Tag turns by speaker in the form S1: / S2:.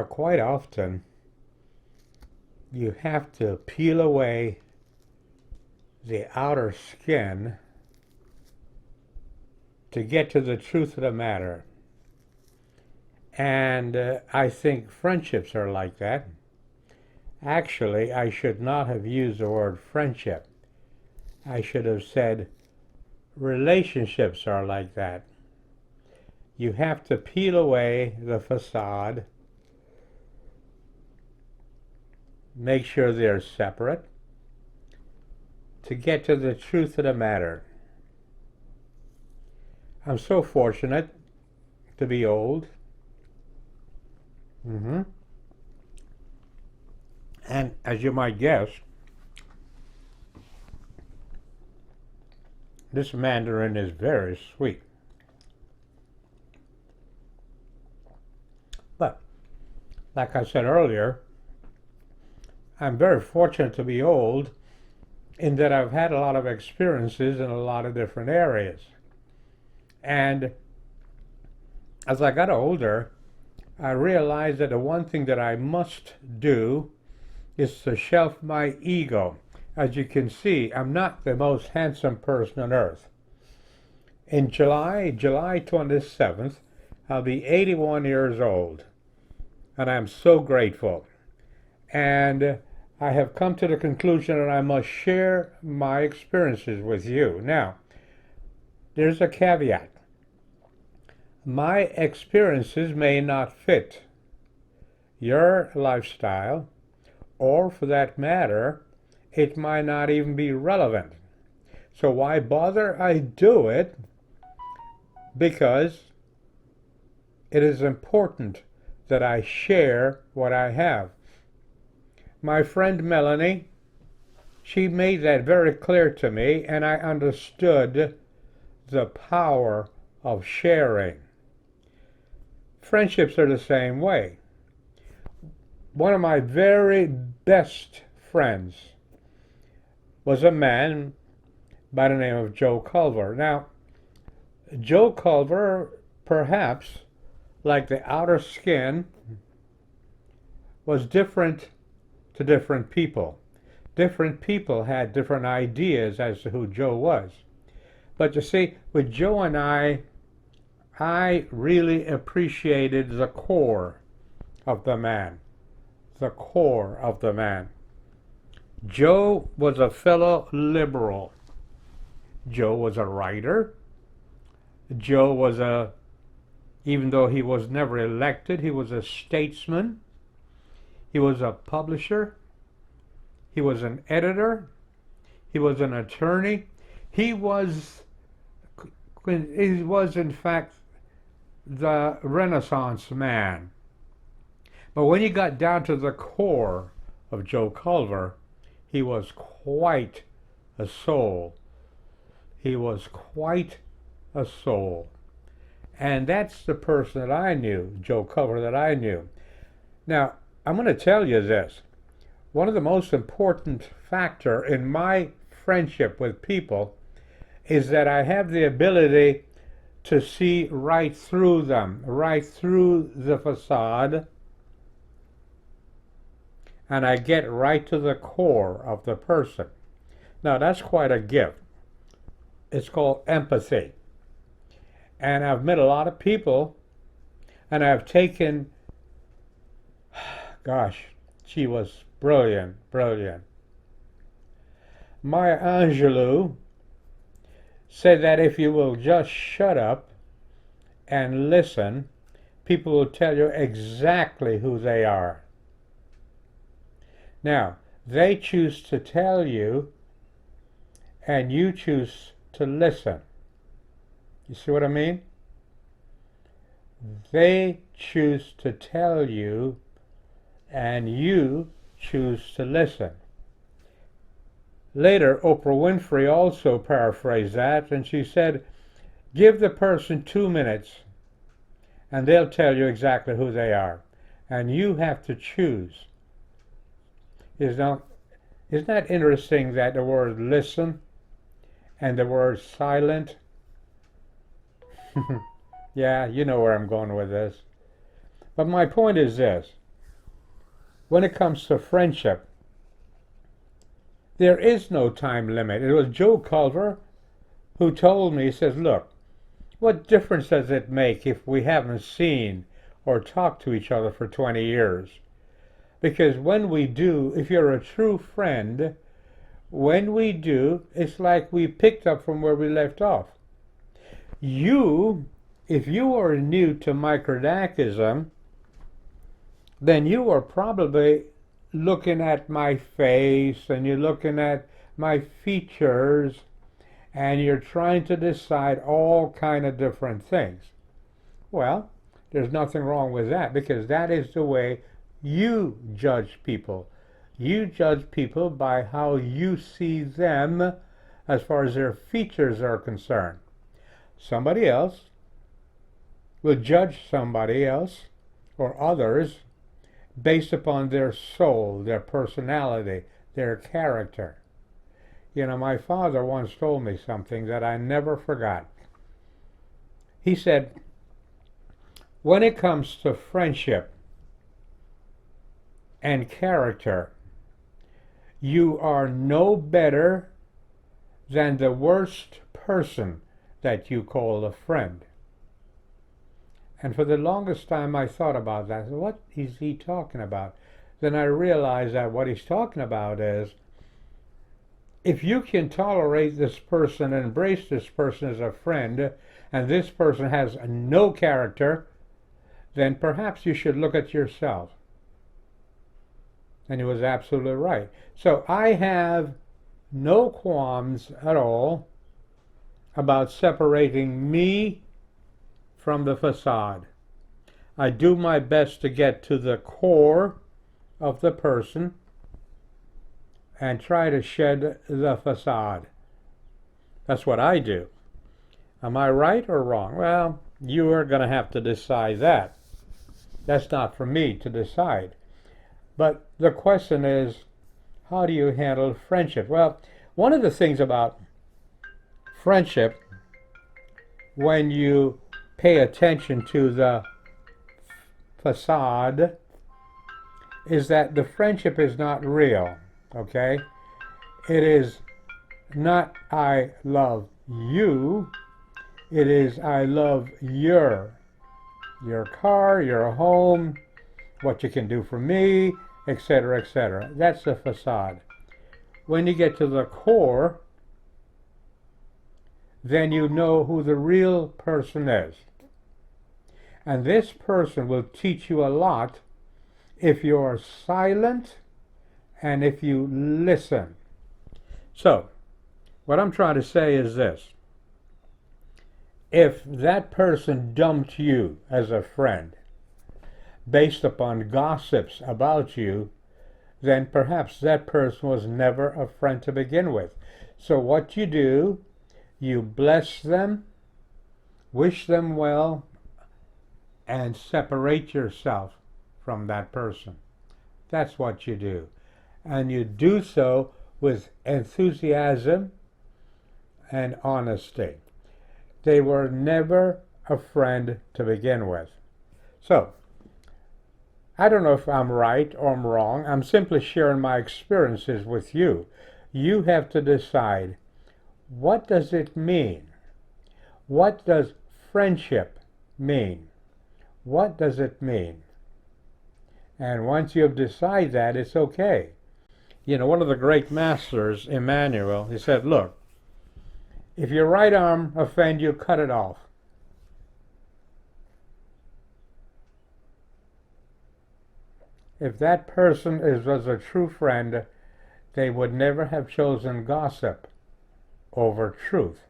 S1: Quite often you have to peel away the outer skin to get to the truth of the matter. And I think friendships are like that. Actually, I should not have used the word friendship. I should have said relationships are like that. You have to peel away the facade, make sure they're separate, to get to the truth of the matter. I'm so fortunate to be old. And as you might guess, this mandarin is very sweet. But, like I said earlier, I'm very fortunate to be old in that I've had a lot of experiences in a lot of different areas. And as I got older, I realized that the one thing that I must do is to shelf my ego. As you can see, I'm not the most handsome person on earth. In July 27th, I'll be 81 years old, and I'm so grateful. And I have come to the conclusion that I must share my experiences with you. Now, there's a caveat. My experiences may not fit your lifestyle, or for that matter, it might not even be relevant. So why bother? I do it because it is important that I share what I have. My friend Melanie, she made that very clear to me, and I understood the power of sharing. Friendships are the same way. One of my very best friends was a man by the name of Joe Culver. Now, Joe Culver, perhaps, like the outer skin, was different to different people. Different people had different ideas as to who Joe was. But you see, with Joe and I really appreciated the core of the man. The core of the man. Joe was a fellow liberal. Joe was a writer. Joe was even though he was never elected, he was a statesman. He was a publisher. He was an editor. He was an attorney. He was in fact the Renaissance man. But when you got down to the core of Joe Culver, he was quite a soul. He was quite a soul. And that's the person that I knew, Joe Culver, that I knew. Now, I'm going to tell you this. One of the most important factor in my friendship with people is that I have the ability to see right through them, right through the facade, and I get right to the core of the person. Now, that's quite a gift. It's called empathy. And I've met a lot of people, and I've taken, gosh, she was brilliant, brilliant. Maya Angelou said that if you will just shut up and listen, people will tell you exactly who they are. Now, they choose to tell you, and you choose to listen. You see what I mean? They choose to tell you, and you choose to listen. Later, Oprah Winfrey also paraphrased that, and she said, give the person 2 minutes, and they'll tell you exactly who they are. And you have to choose. Isn't that interesting that the word listen and the word silent? Yeah, you know where I'm going with this. But my point is this. When it comes to friendship, there is no time limit. It was Joe Culver who told me, he says, look, what difference does it make if we haven't seen or talked to each other for 20 years? Because when we do, if you're a true friend, when we do, it's like we picked up from where we left off. If you are new to Microdacism, then you are probably looking at my face and you're looking at my features and you're trying to decide all kind of different things. Well, there's nothing wrong with that, because that is the way you judge people. You judge people by how you see them as far as their features are concerned. Somebody else will judge somebody else or others based upon their soul, their personality, their character. You know, my father once told me something that I never forgot. He said, when it comes to friendship and character, you are no better than the worst person that you call a friend. And for the longest time I thought about that. What is he talking about? Then I realized that what he's talking about is, if you can tolerate this person and embrace this person as a friend, and this person has no character, then perhaps you should look at yourself. And he was absolutely right. So I have no qualms at all about separating me from the facade. I do my best to get to the core of the person and try to shed the facade. That's what I do. Am I right or wrong? Well, you are going to have to decide that. That's not for me to decide. But the question is, how do you handle friendship? Well, one of the things about friendship, when you pay attention to the facade, is that the friendship is not real. Okay? It is not I love you. It is I love your car, your home, what you can do for me, etc., etc. That's the facade. When you get to the core, then you know who the real person is. And this person will teach you a lot if you are silent and if you listen. So, what I'm trying to say is this. If that person dumped you as a friend based upon gossips about you, then perhaps that person was never a friend to begin with. So what you do, you bless them, wish them well, and separate yourself from that person. That's what you do. And you do so with enthusiasm and honesty. They were never a friend to begin with. So, I don't know if I'm right or I'm wrong. I'm simply sharing my experiences with you. You have to decide, what does it mean? What does friendship mean? What does it mean? And once you have decided that, it's okay. You know, one of the great masters, Emmanuel, he said, look, if your right arm offend you, cut it off. If that person was a true friend, they would never have chosen gossip over truth.